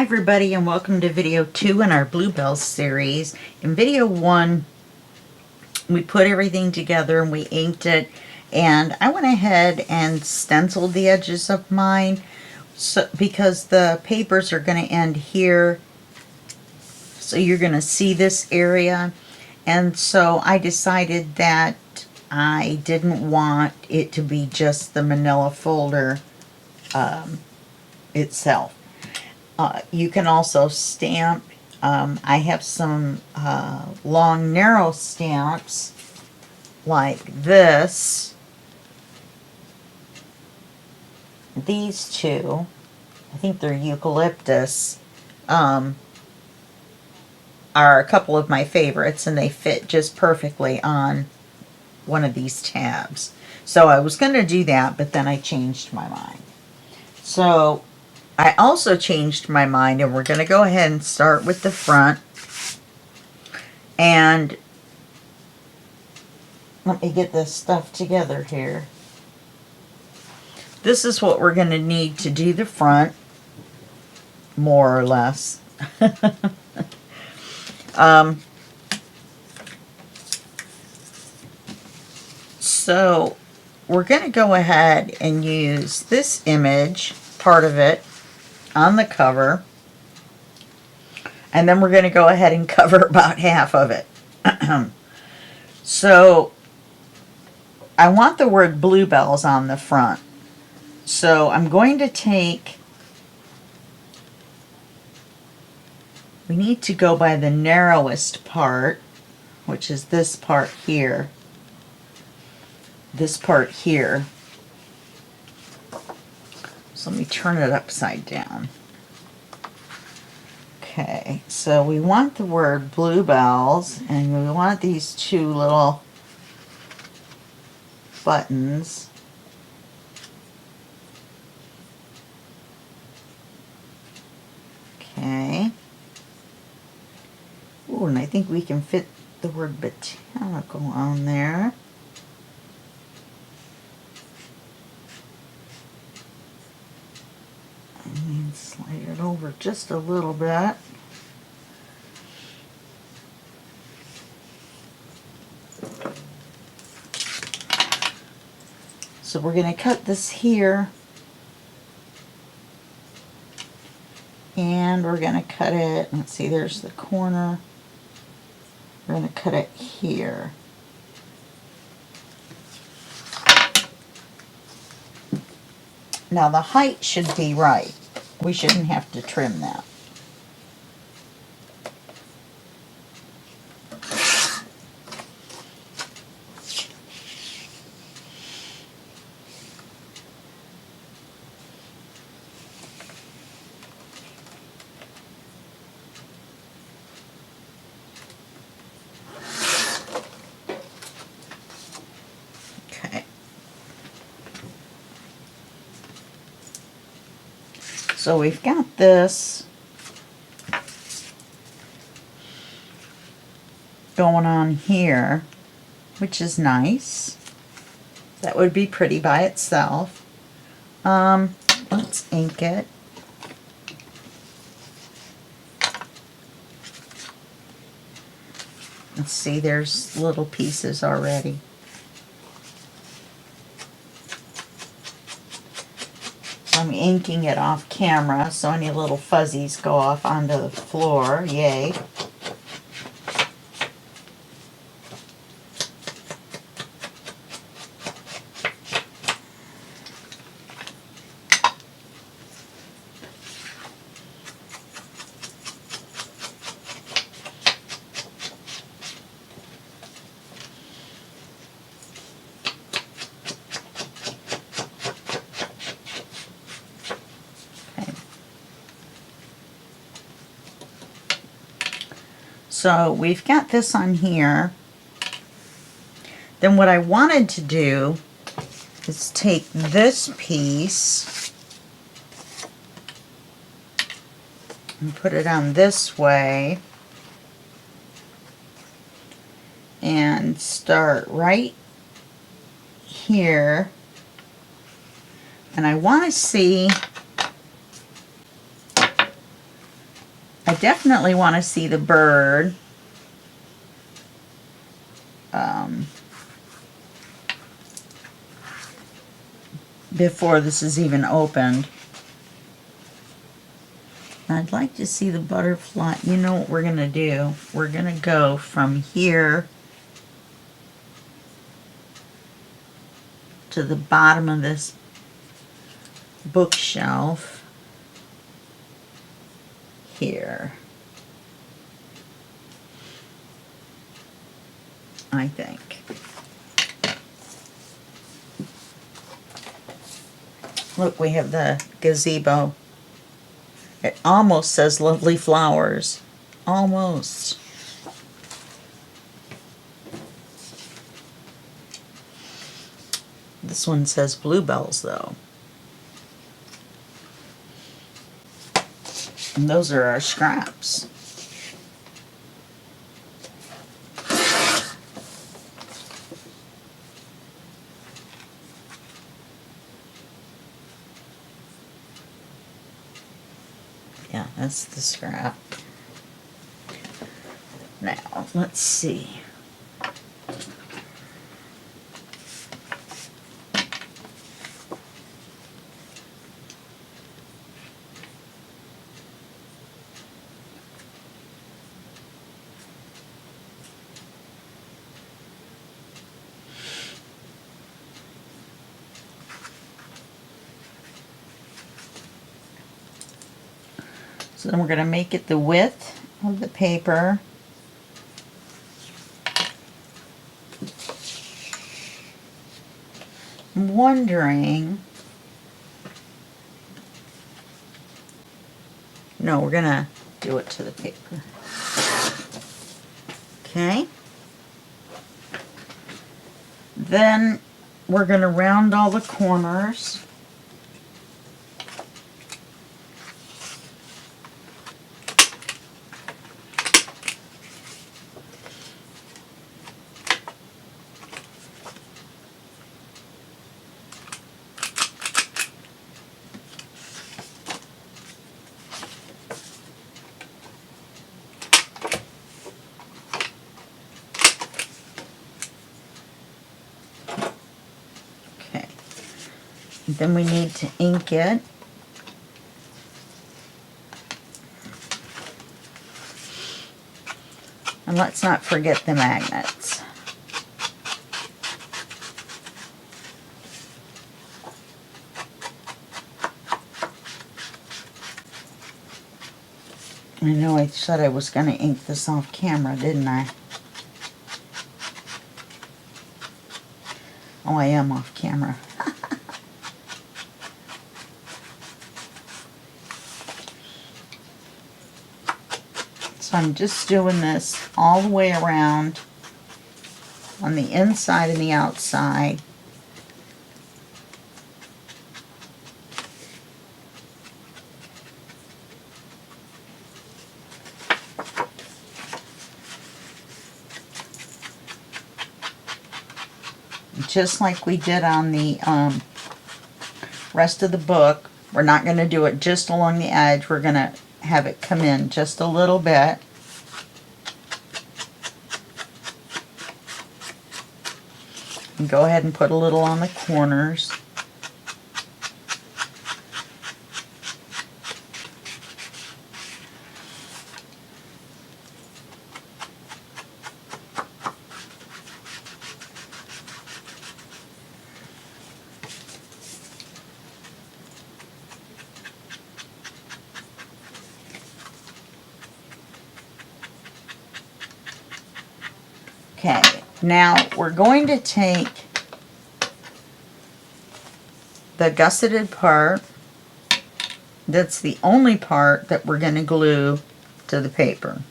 Hi everybody, and welcome to video 2 in our Bluebells series. In video 1 we put everything together and we inked it, and I went ahead and stenciled the edges of mine because the papers are going to end here, so you're going to see this area. And so I decided that I didn't want it to be just the manila folder itself. You can also stamp. I have some long narrow stamps like this. These two, I think they're eucalyptus, are a couple of my favorites, and they fit just perfectly on one of these tabs. So I was going to do that, but then I changed my mind. So I also changed my mind, and we're going to go ahead and start with the front. And let me get this stuff together here. This is what we're going to need to do the front, more or less. So we're going to go ahead and use this image, part of it, on the cover, and then we're going to go ahead and cover about half of it. So I want the word Bluebells on the front, so I'm going to take, we need to go by the narrowest part, which is this part here, this part here. So let me turn it upside down. Okay, so we want the word Bluebells, and we want these two little buttons. Okay. Ooh, and I think we can fit the word botanical on there. And slide it over just a little bit. So we're going to cut this here, and we're going to cut it, let's see, there's the corner. We're going to cut it here. Now the height should be right. We shouldn't have to trim that. Okay. So we've got this going on here, which is nice. That would be pretty by itself. Let's ink it. Let's see, there's little pieces already. I'm inking it off camera, so any little fuzzies go off onto the floor. Yay. So we've got this on here. Then what I wanted to do is take this piece and put it on this way and start right here. And I want to see definitely want to see the bird. Before this is even opened. I'd like to see the butterfly. You know what we're going to do? We're going to go from here to the bottom of this bookshelf here, I think. Look, we have the gazebo. It almost says lovely flowers. Almost. This one says bluebells, though. And those are our scraps. Yeah, that's the scrap. Now, let's see. So then we're going to make it the width of the paper. I'm wondering, no, we're going to do it to the paper. Okay. Then we're going to round all the corners. Then we need to ink it. And let's not forget the magnets. I know I said I was going to ink this off camera, didn't I? Oh, I am off camera. So I'm just doing this all the way around on the inside and the outside. Just like we did on the rest of the book, we're not going to do it just along the edge. We're going to have it come in just a little bit. And go ahead and put a little on the corners. Okay, now we're going to take the gusseted part. That's the only part that we're going to glue to the paper.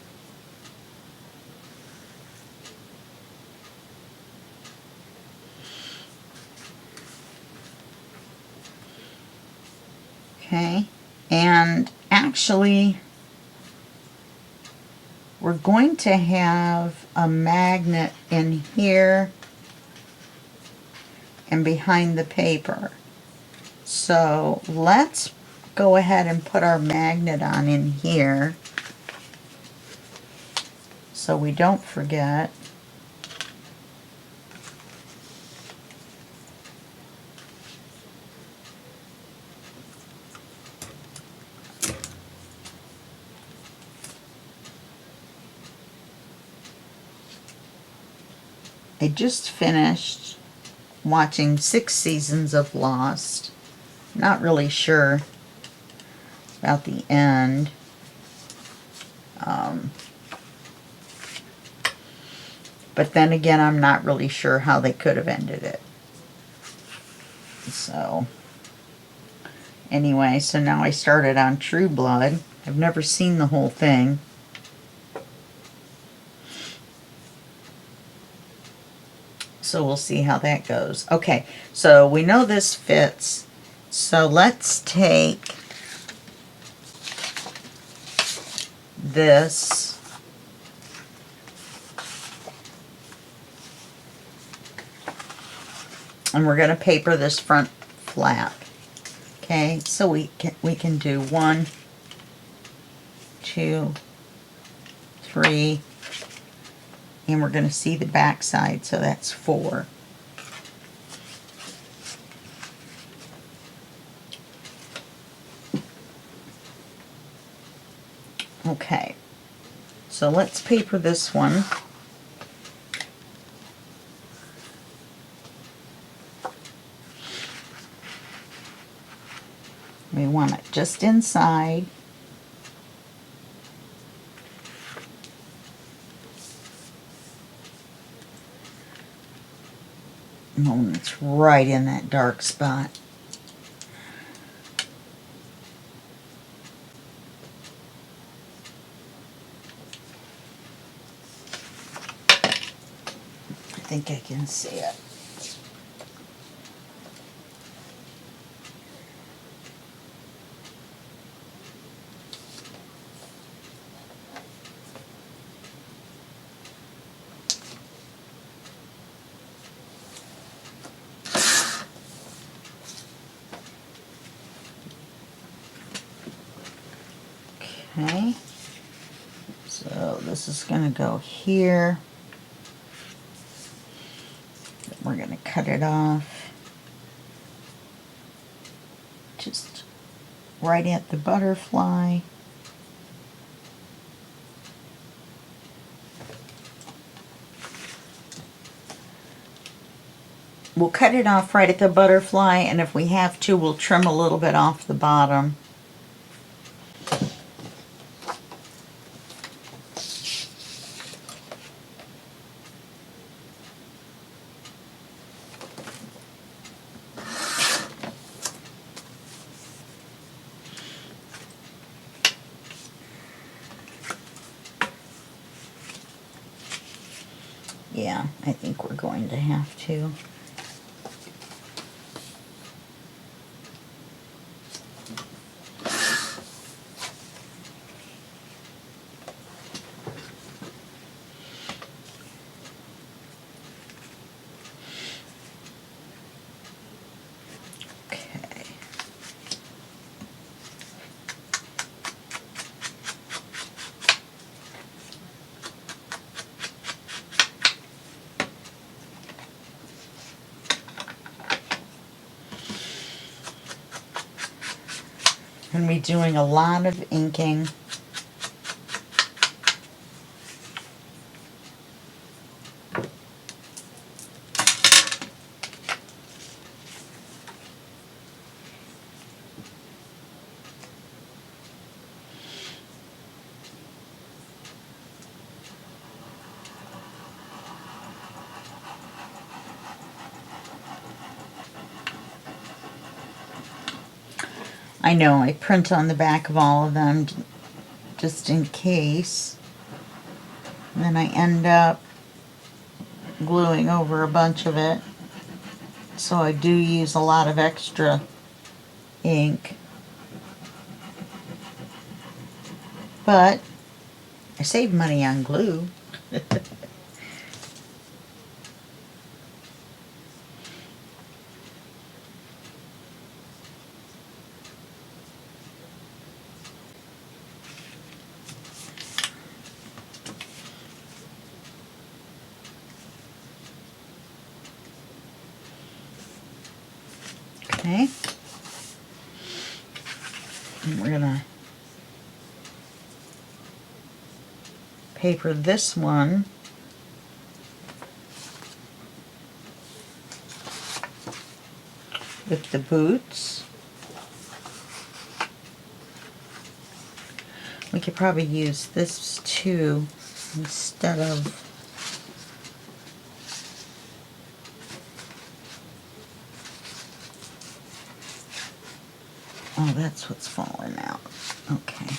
Okay, and actually we're going to have a magnet in here and behind the paper. So let's go ahead and put our magnet on in here. so we don't forget. I just finished watching 6 seasons of Lost. Not really sure about the end. But then again, I'm not really sure how they could have ended it. So, anyway, so now I started on True Blood. I've never seen the whole thing. So we'll see how that goes. Okay, so we know this fits. So let's take this and we're going to paper this front flat. Okay, so we can do 1, 2, 3, and we're going to see the back side, so that's 4. Okay, so let's paper this one. We want it just inside. No, it's right in that dark spot. I think I can see it. Okay, so this is going to go here. We're going to cut it off just right at the butterfly. We'll cut it off right at the butterfly, and if we have to, we'll trim a little bit off the bottom. Yeah, I think we're going to have to. Okay. I'm going to be doing a lot of inking. I know, I print on the back of all of them just in case. And then I end up gluing over a bunch of it. So I do use a lot of extra ink. But I save money on glue. Okay. And we're gonna paper this one with the boots. We could probably use this too instead of oh, that's what's falling out. Okay.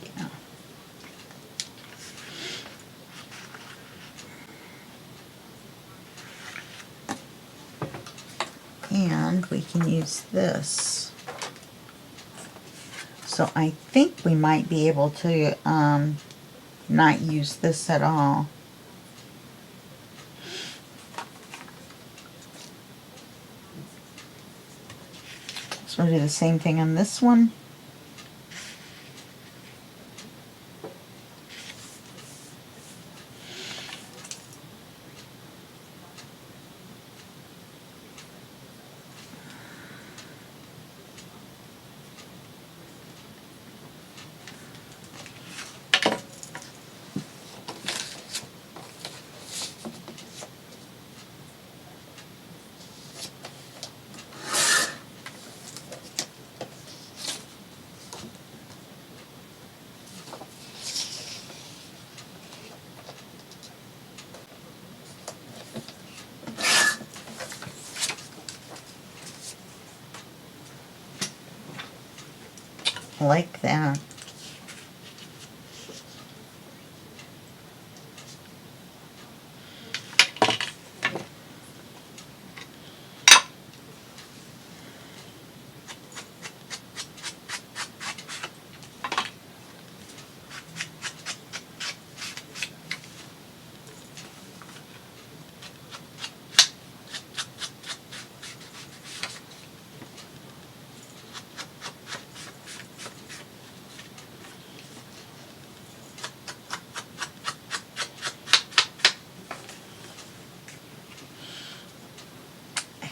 Yeah. And we can use this. So I think we might be able to not use this at all. So we'll do the same thing on this one. Like that.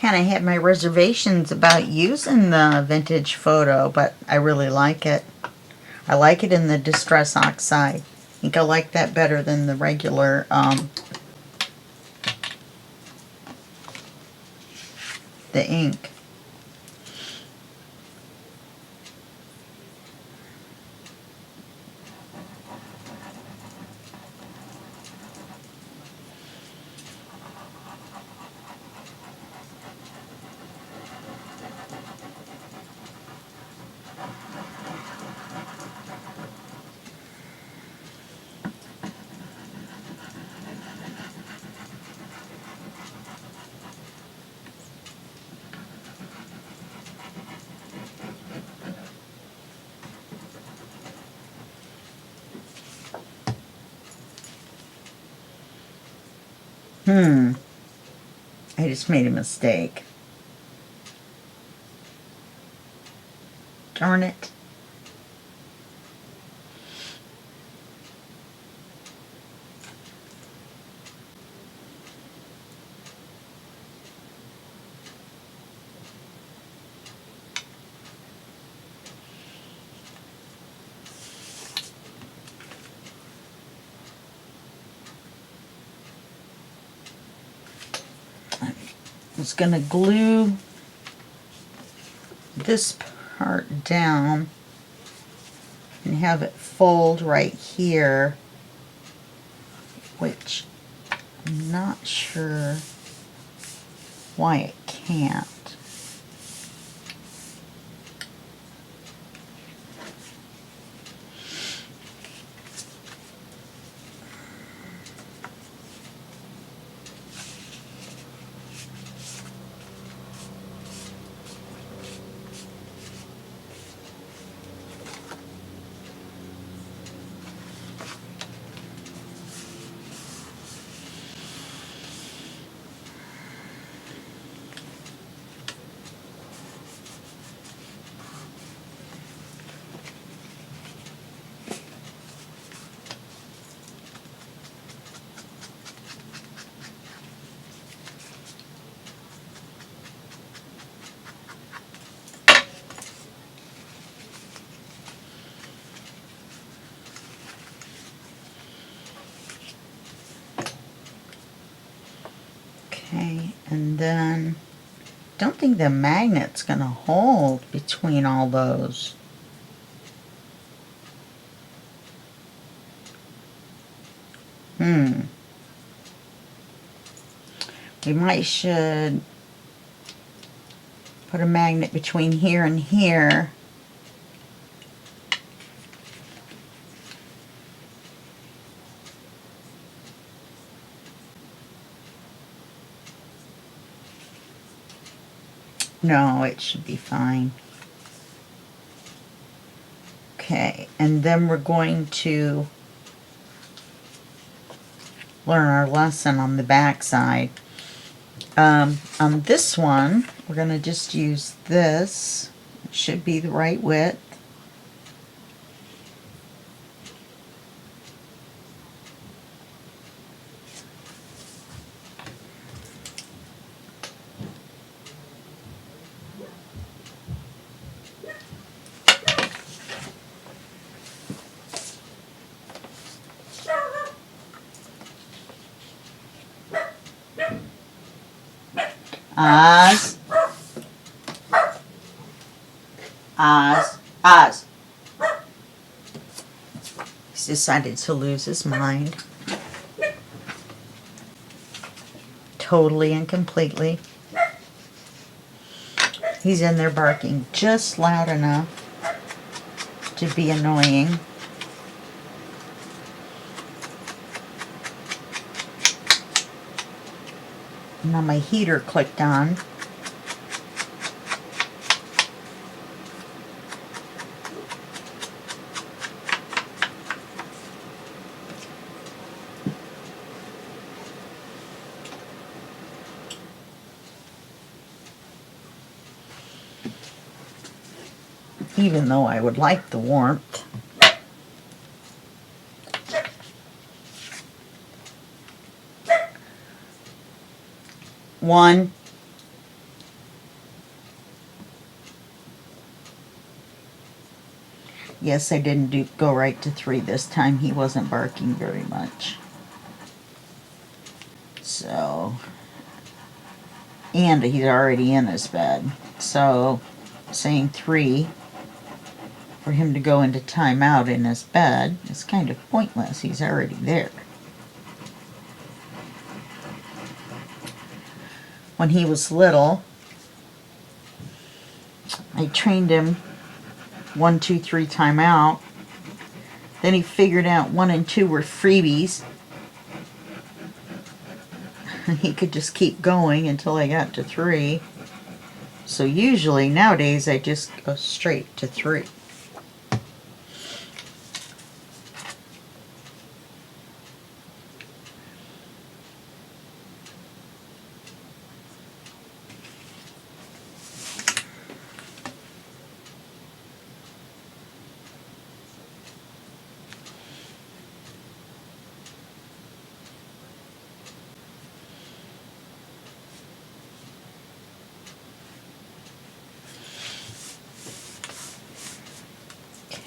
Kind of had my reservations about using the vintage photo, but I really like it. I like it in the Distress Oxide. I think I like that better than the regular the ink. I just made a mistake. Darn it. I was going to glue this part down and have it fold right here, which I'm not sure why it can't. then don't think the magnet's gonna hold between all those. We might should put a magnet between here and here. No, it should be fine. Okay, and then we're going to learn our lesson on the back side. On this one, we're going to just use this. It should be the right width. Oz. Oz. Oz. He's decided to lose his mind. Totally and completely. He's in there barking just loud enough to be annoying. Now my heater clicked on. Even though I would like the warmth. One. Yes, I didn't go right to 3 this time. He wasn't barking very much. So, and he's already in his bed. So, saying 3 for him to go into timeout in his bed is kind of pointless. He's already there. When he was little, I trained him 1, 2, 3 timeout. Then he figured out 1 and 2 were freebies. He could just keep going until I got to 3. So usually nowadays I just go straight to 3.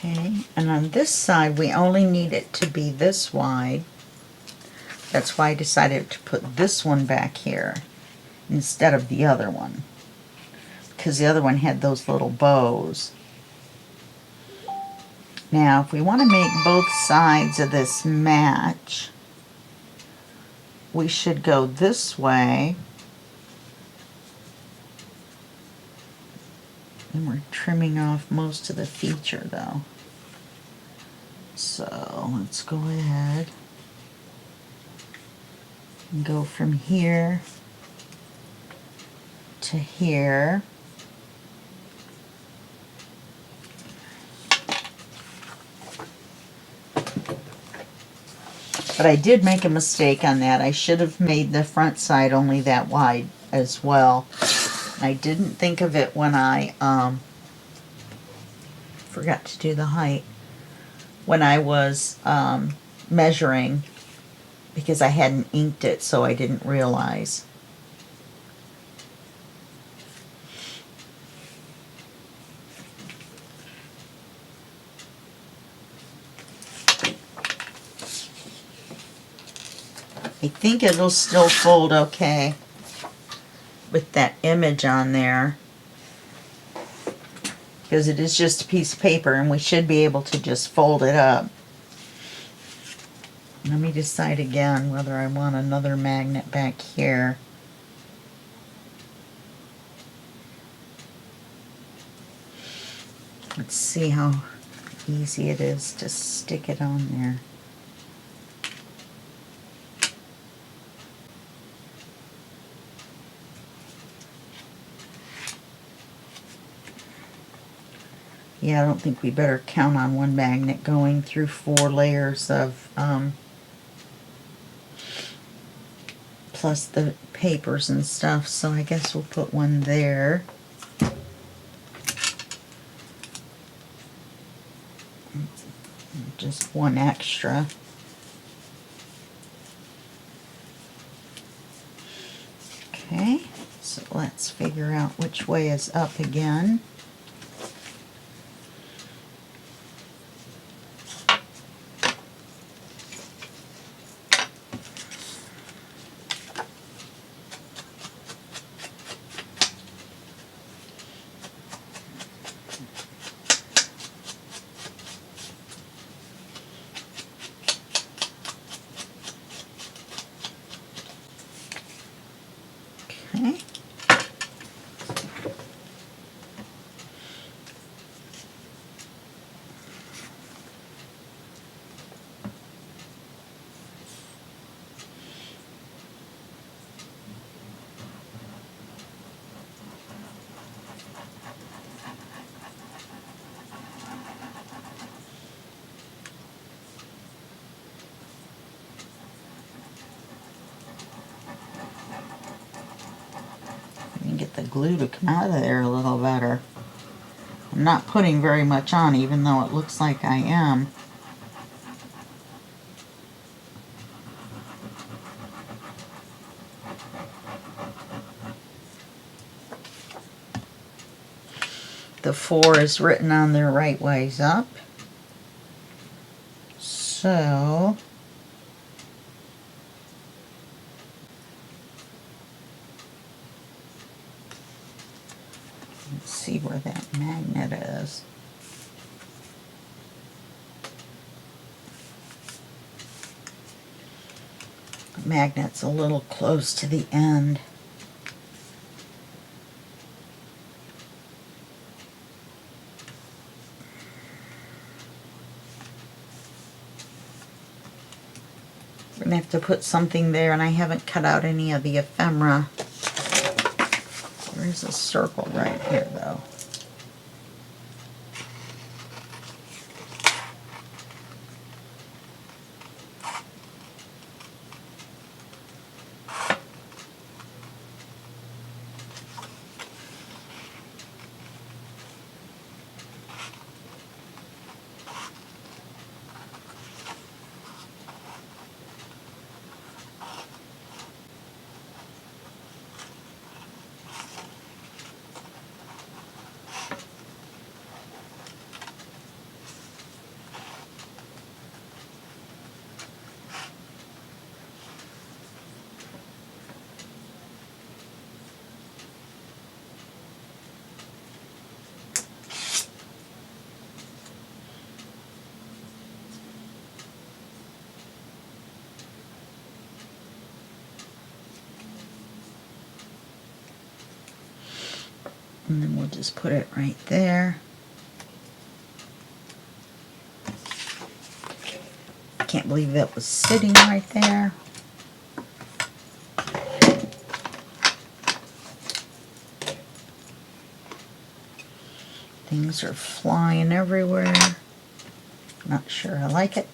Okay, and on this side we only need it to be this wide. That's why I decided to put this one back here instead of the other one, because the other one had those little bows. Now if we want to make both sides of this match, we should go this way. And we're trimming off most of the feature though. So let's go ahead and go from here to here. But I did make a mistake on that. I should have made the front side only that wide as well. I didn't think of it when I forgot to do the height when I was measuring, because I hadn't inked it, so I didn't realize. I think it'll still fold okay. with that image on there, because it is just a piece of paper and we should be able to just fold it up. Let me decide again whether I want another magnet back here. Let's see how easy it is to stick it on there. Yeah, I don't think we better count on one magnet going through 4 layers of plus the papers and stuff, so I guess we'll put one there. Just one extra. Okay, so let's figure out which way is up again. Okay. Get the glue to come out of there a little better. I'm not putting very much on, even though it looks like I am. The 4 is written on there right ways up. So let's see where that magnet is. The magnet's a little close to the end. We're going to have to put something there, and I haven't cut out any of the ephemera. There's a circle right here, though. And then we'll just put it right there. I can't believe that was sitting right there. Things are flying everywhere. Not sure I like it.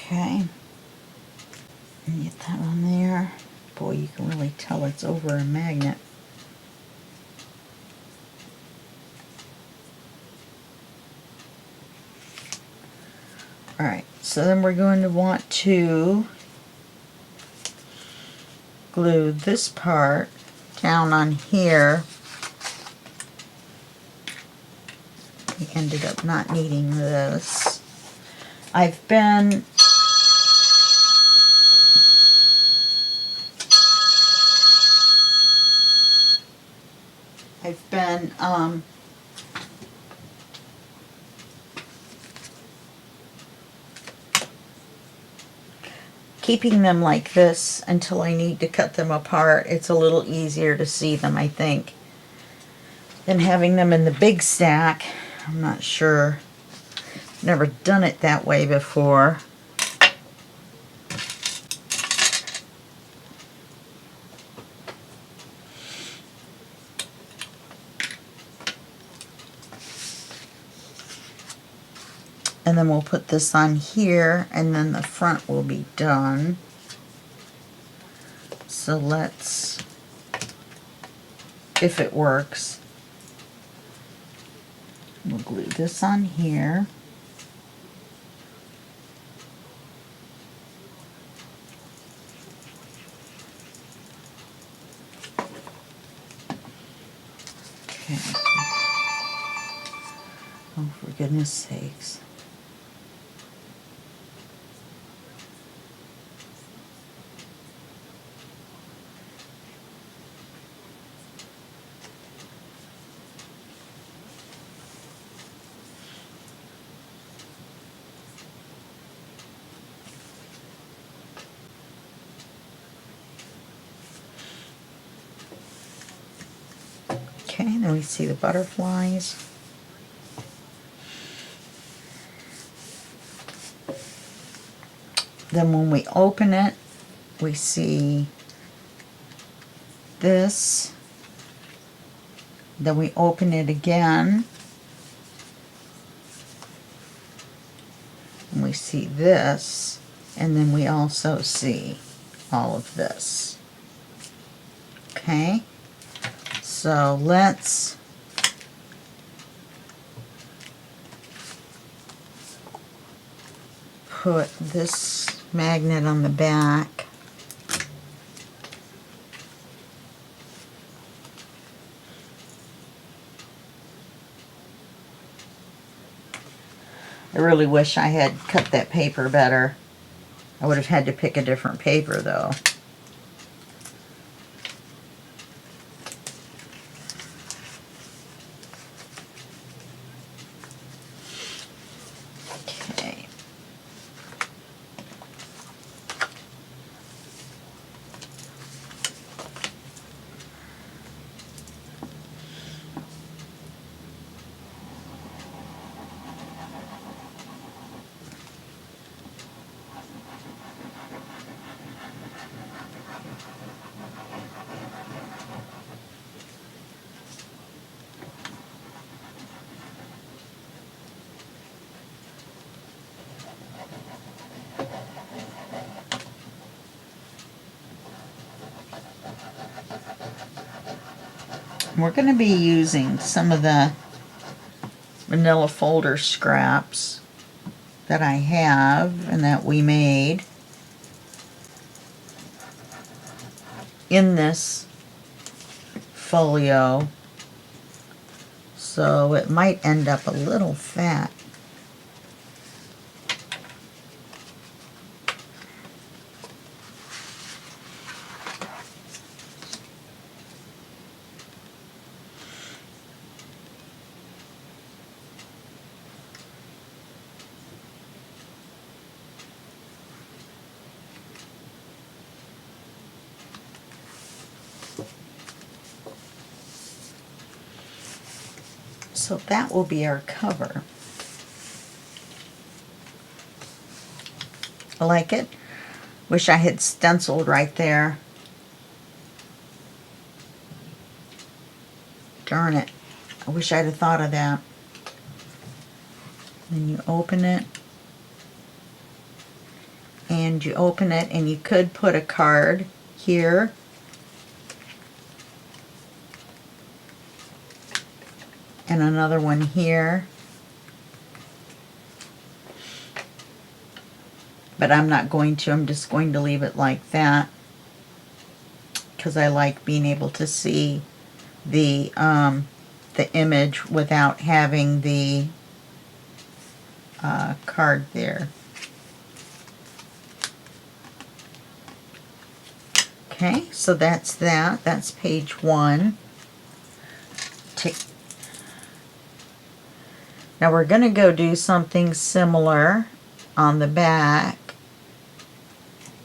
Okay. And get that on there. Boy, you can really tell it's over a magnet. Alright, so then we're going to want to glue this part down on here. We ended up not needing this. I've been keeping them like this until I need to cut them apart. It's a little easier to see them, I think, than having them in the big stack. I'm not sure. Never done it that way before. And then we'll put this on here, and then the front will be done. So let's, if it works, we'll glue this on here. Okay. Oh, for goodness sakes. Okay, then we see the butterflies. Then when we open it, we see this. Then we open it again, and we see this, and then we also see all of this. Okay, so let's put this magnet on the back. I really wish I had cut that paper better. I would have had to pick a different paper though. Okay. We're going to be using some of the manila folder scraps that I have and that we made in this folio, so it might end up a little fat. So that will be our cover. I like it. Wish I had stenciled right there. Darn it. I wish I'd have thought of that. Then you open it. and you open it, and you could put a card here. And another one here. But I'm not going to. I'm just going to leave it like that because I like being able to see the image without having the card there. Okay, so that's that. That's page 1. Now we're going to go do something similar on the back,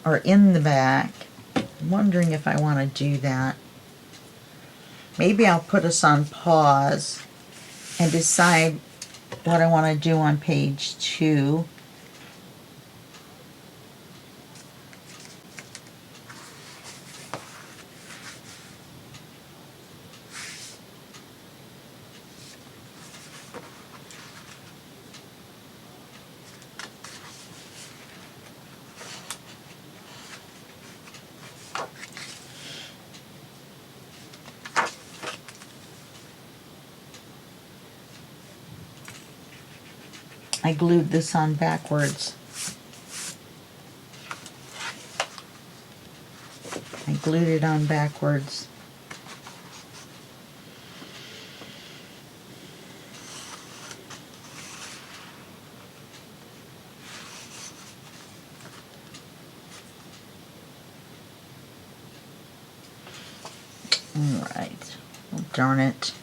or in the back. I'm wondering if I want to do that. Maybe I'll put us on pause and decide what I want to do on page 2. I glued this on backwards. I glued it on backwards. Alright. Oh, darn it.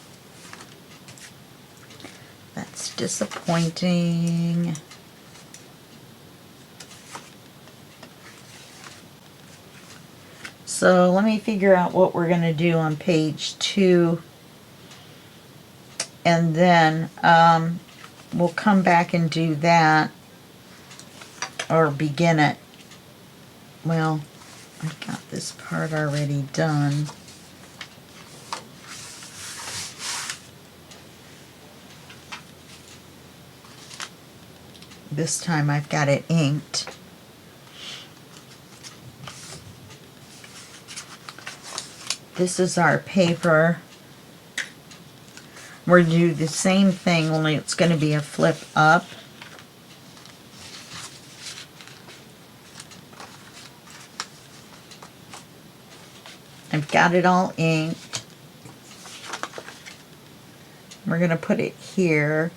That's disappointing. So let me figure out what we're going to do on page 2. And then we'll come back and do that. Or begin it. Well, I've got this part already done. This time I've got it inked. This is our paper. We're going to do the same thing, only it's going to be a flip up. I've got it all inked. We're going to put it here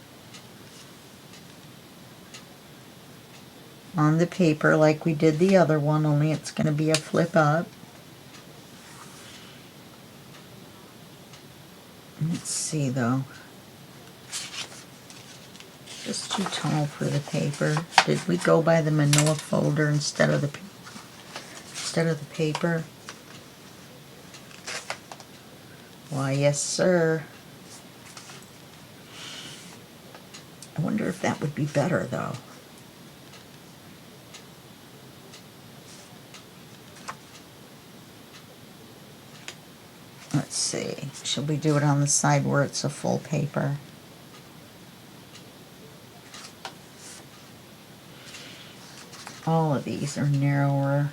on the paper like we did the other one, only it's going to be a flip up. Let's see though. Just too tall for the paper. Did we go by the manila folder instead of the paper? Why, yes, sir. I wonder if that would be better though. Let's see. Should we do it on the side where it's a full paper? All of these are narrower.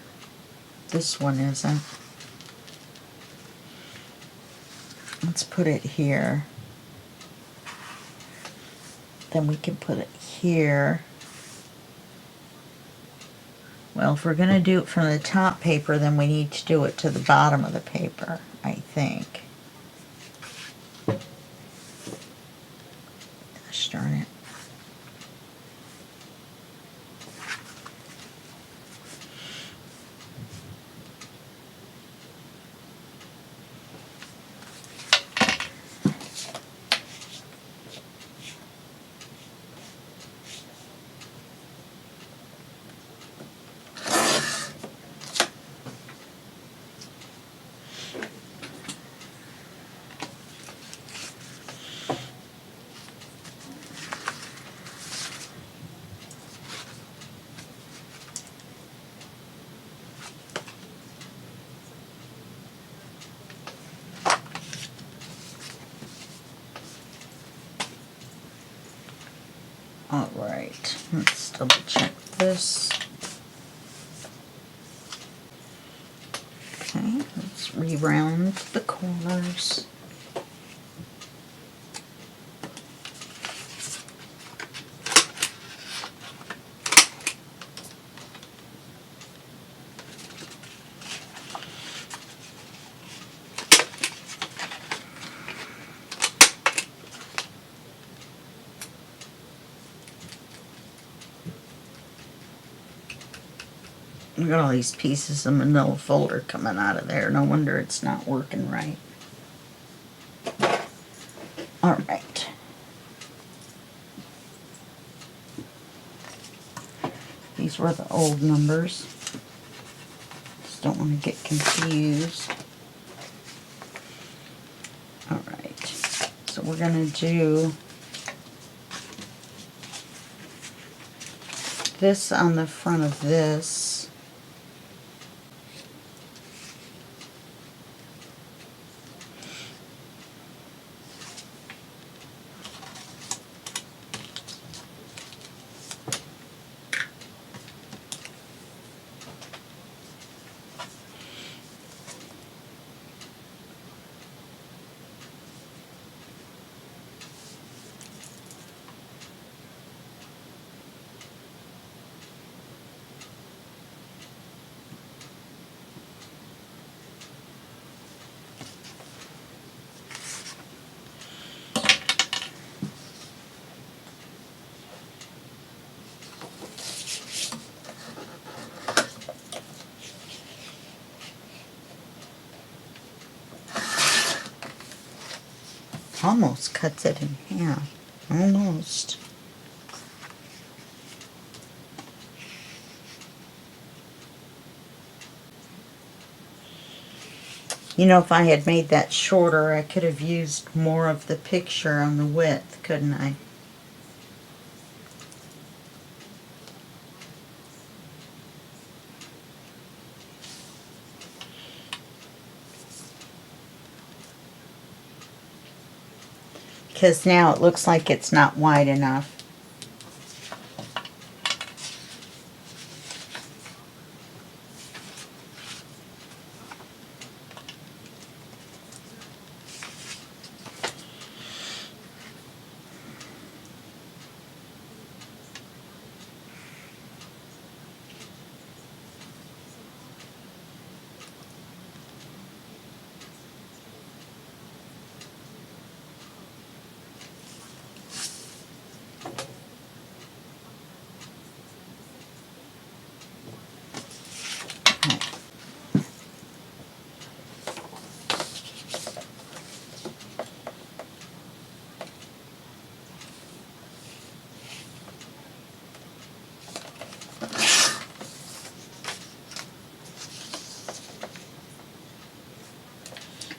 This one isn't. Let's put it here. Then we can put it here. Well, if we're going to do it from the top paper, then we need to do it to the bottom of the paper, I think. Gosh darn it. Alright, let's double check this. Okay, let's re-round the corners. Look at all these pieces of manila folder coming out of there. No wonder it's not working right. All right. These were the old numbers. Just don't want to get confused. All right. So we're going to do this on the front of this. Almost cuts it in half. Almost. You know, if I had made that shorter, I could have used more of the picture on the width, couldn't I? Because now it looks like it's not wide enough.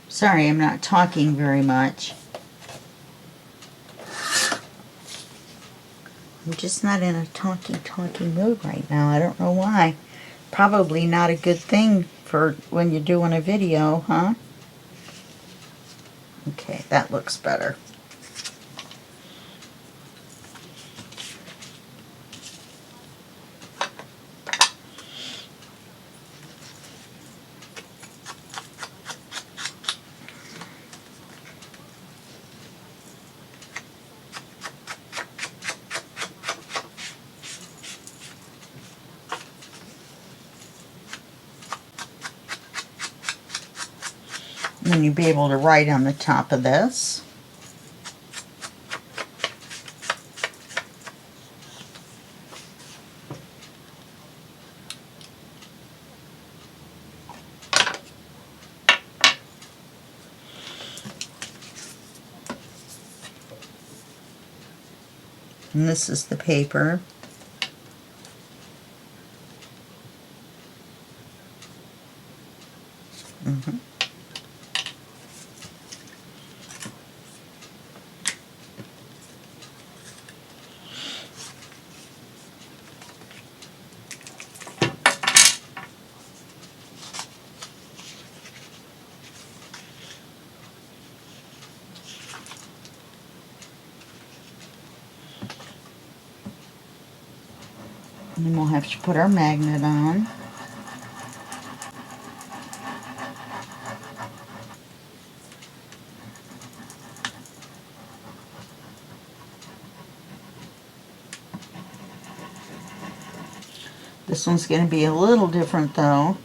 Sorry, I'm not talking very much. I'm just not in a talking mood right now. I don't know why. Probably not a good thing for when you're doing a video, huh? Okay, that looks better. And then you'll be able to write on the top of this. And this is the paper. Mm-hmm. And then we'll have to put our magnet on. This one's going to be a little different though,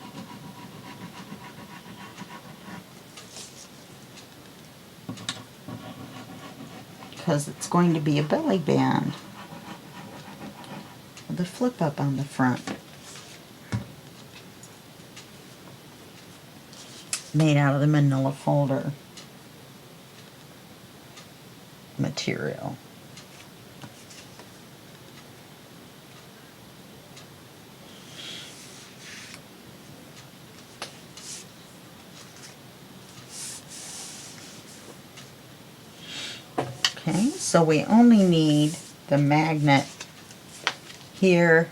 because it's going to be a belly band with a flip up on the front. Made out of the manila folder material. Okay, so we only need the magnet here,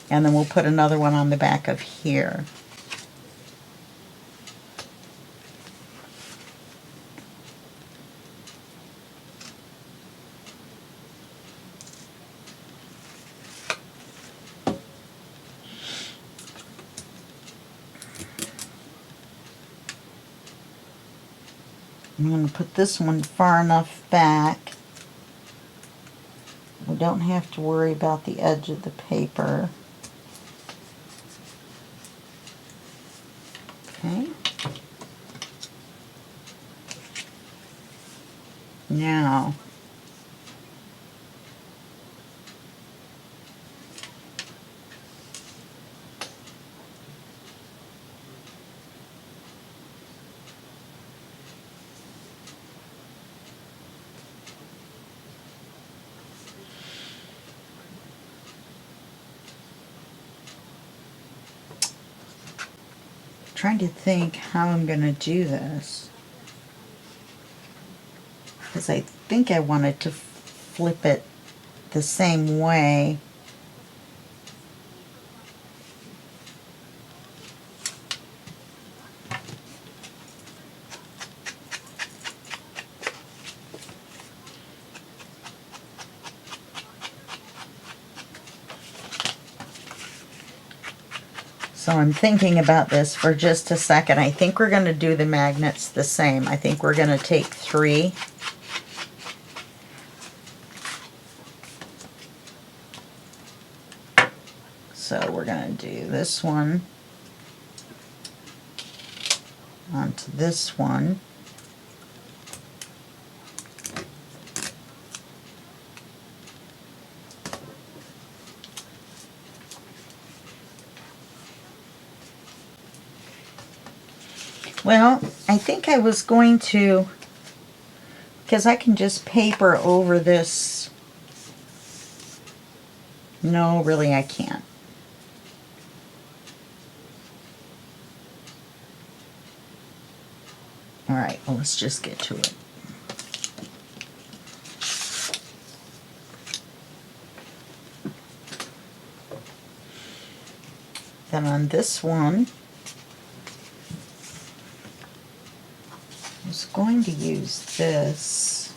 and then we'll put another one on the back of here. I'm going to put this one far enough back. We don't have to worry about the edge of the paper. Okay. Now, trying to think how I'm going to do this, because I think I wanted to flip it the same way. So I'm thinking about this for just a second. I think we're going to do the magnets the same. I think we're going to take 3. So we're going to do this one onto this one. Well, I think I was going to, because I can just paper over this. No, really I can't. Alright, well, let's just get to it. Then on this one, I was going to use this.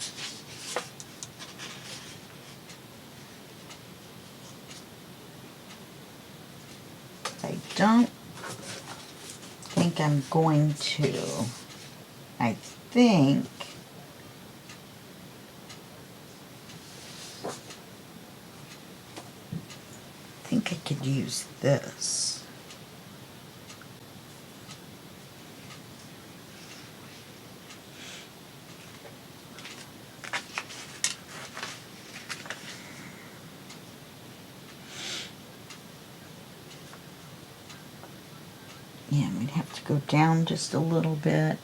I don't think I'm going to. I think I could use this. Yeah, we'd have to go down just a little bit.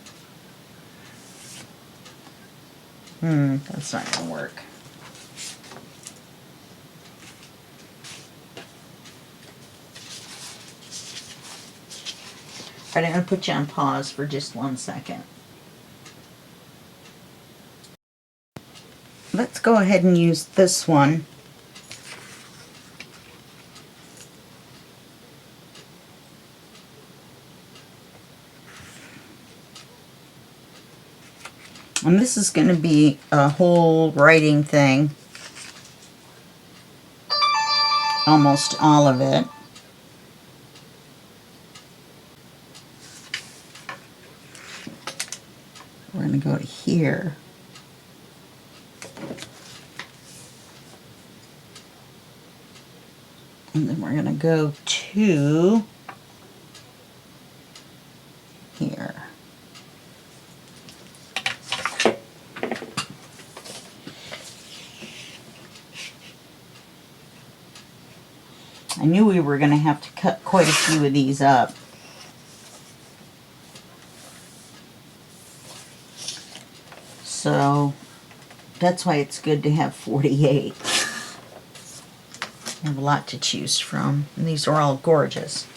That's not going to work. Alright, I'm going to put you on pause for just 1 second. Let's go ahead and use this one. And this is going to be a whole writing thing. Almost all of it. We're going to go to here. And then we're going to go to here. I knew we were going to have to cut quite a few of these up. So that's why it's good to have 48. You have a lot to choose from, and these are all gorgeous.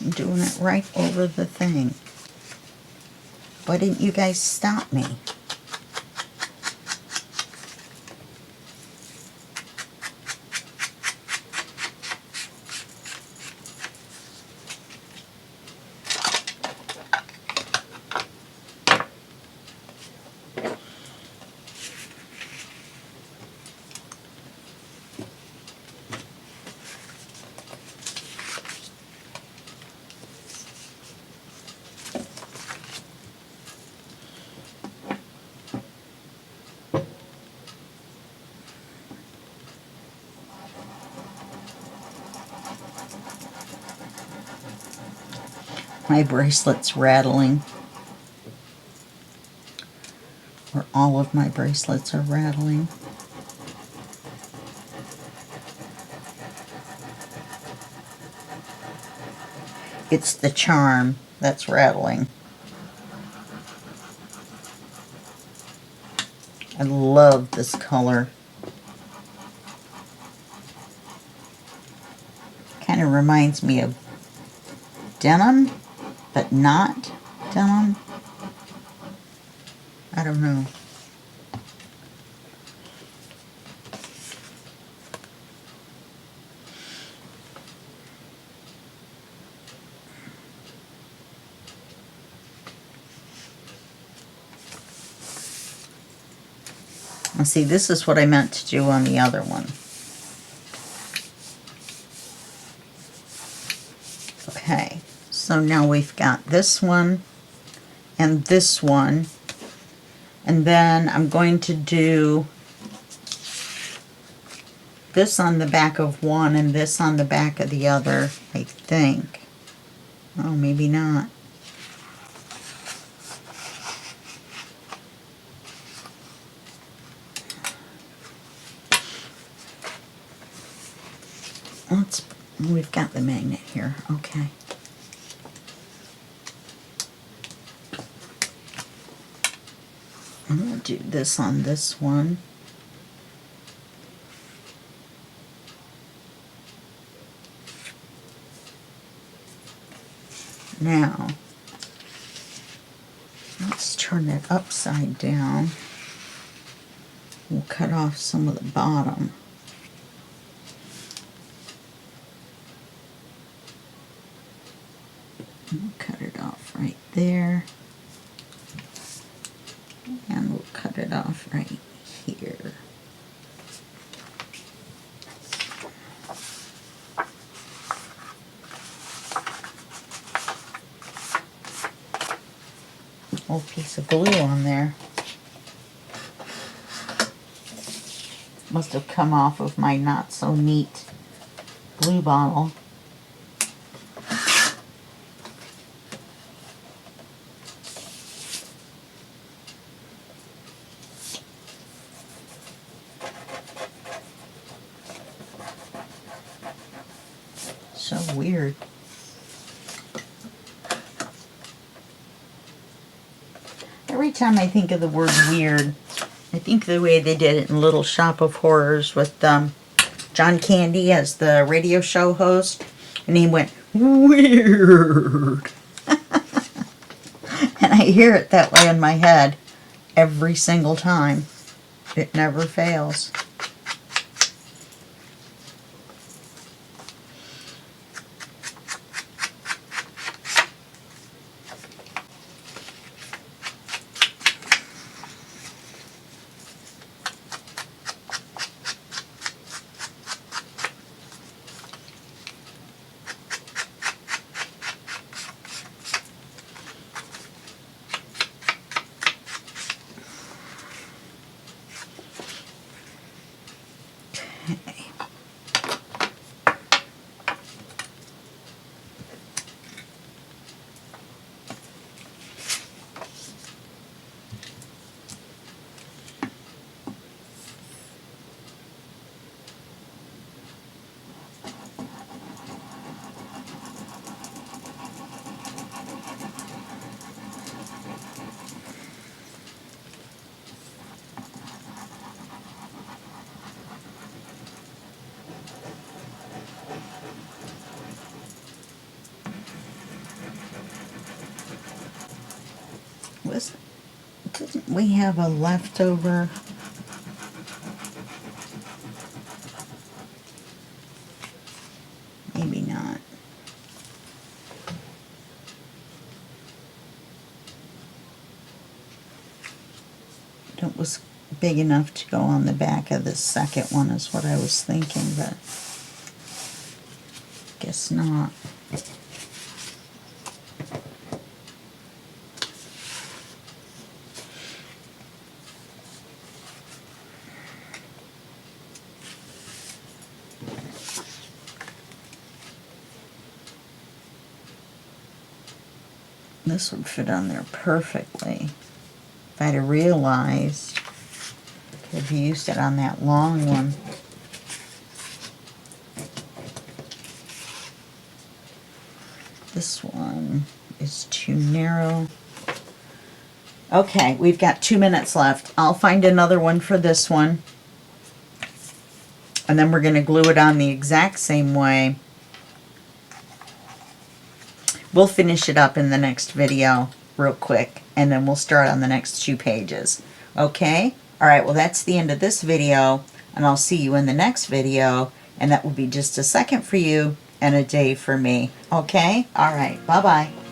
I'm doing it right over the thing. Why didn't you guys stop me? My bracelet's rattling. Or all of my bracelets are rattling. It's the charm that's rattling. I love this color. Kind of reminds me of denim, but not denim. I don't know. Now see, this is what I meant to do on the other one. Okay, so now we've got this one and this one, and then I'm going to do this on the back of one and this on the back of the other, I think. Oh, maybe not. We've got the magnet here, okay. I'm going to do this on this one. Now, let's turn it upside down. We'll cut off some of the bottom. We'll cut it off right there. And we'll cut it off right here. Old piece of glue on there. Must have come off of my not so neat glue bottle. So weird. Every time I think of the word weird, I think the way they did it in Little Shop of Horrors with John Candy as the radio show host, and he went, weird. And I hear it that way in my head every single time. It never fails. Okay. Didn't we have a leftover? Maybe not. It was big enough to go on the back of the second one is what I was thinking, but guess not. This would fit on there perfectly. If I'd have realized, I could have used it on that long one. This one is too narrow. Okay, we've got 2 minutes left. I'll find another one for this one. And then we're going to glue it on the exact same way. We'll finish it up in the next video real quick, and then we'll start on the next 2 pages. Okay? Alright, well that's the end of this video, and I'll see you in the next video, and that will be just a second for you and a day for me. Okay? Alright, bye-bye.